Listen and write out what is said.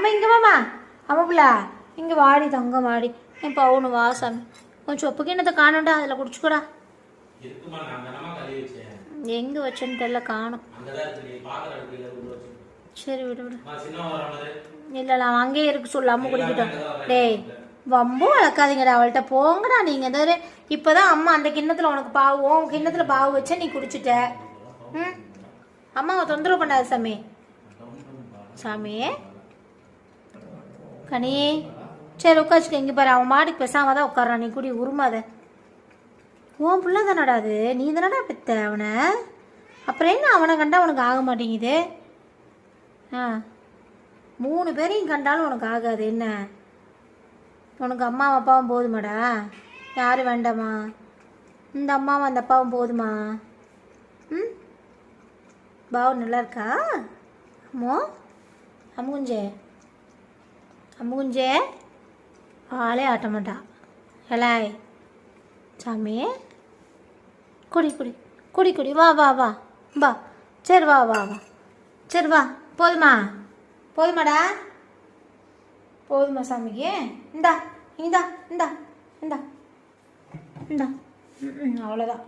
அம்மா இங்கே வாமா. அம்மா பிள்ளை இங்கே வாடி தங்கம் வாடி. என் பவுனு வா சாமி. கொஞ்சம் சொப்பு கிண்ணத்தை காணும்டா, அதில் குடிச்சுக்கூடா. எங்கே வச்சேன்னு தெரியல, காணும். சரி விடு விடு. இல்லை நான் அங்கேயே இருக்கு சொல்லு, அம்மா குடிக்கிட்டோம். டேய் வம்பு வளர்க்காதீங்கடா அவள்கிட்ட, போங்கடா நீங்கள். எதாவது இப்போ தான் அம்மா அந்த கிண்ணத்தில் உனக்கு பாவு, உன் கிண்ணத்தில் பாவு வச்சா நீ குடிச்சிட்ட. ம் அம்மாவை தொந்தரவு பண்ணாது சாமி. சாமி கனி சரி உட்காச்சுக்க. இங்கே பாரு, அவன் மாடிக்கு பேசாம தான் உட்காரான். நீ குடி, உருமாத. உன் பிள்ளை தானடா அது, நீ தானடா பெத்த அவனை. அப்புறம் என்ன அவனை கண்டா உனக்கு ஆக மாட்டேங்குது? 3 பேரையும் கண்டாலும் உனக்கு ஆகாது என்ன? உனக்கு அம்மாவும் அப்பாவும் போதுமாடா? யாரும் வேண்டாமா? இந்த அம்மாவும் அந்த அப்பாவும் போதுமா? ம் பாவு நல்லா இருக்கா? அம்மோ அம்முகுஞ்சே அம்முகுஞ்சே ஆளே ஆட்ட மாட்டா. ஹலாய் சாமி குடி குடி குடி குடி. வா வா வா வா. சரி வா வா வா. சரி வா. போதுமா? போதுமாடா? போதுமா சாமிக்கு? இந்தா இந்தா இந்தா இந்தா இந்தா. அவ்வளோதான்.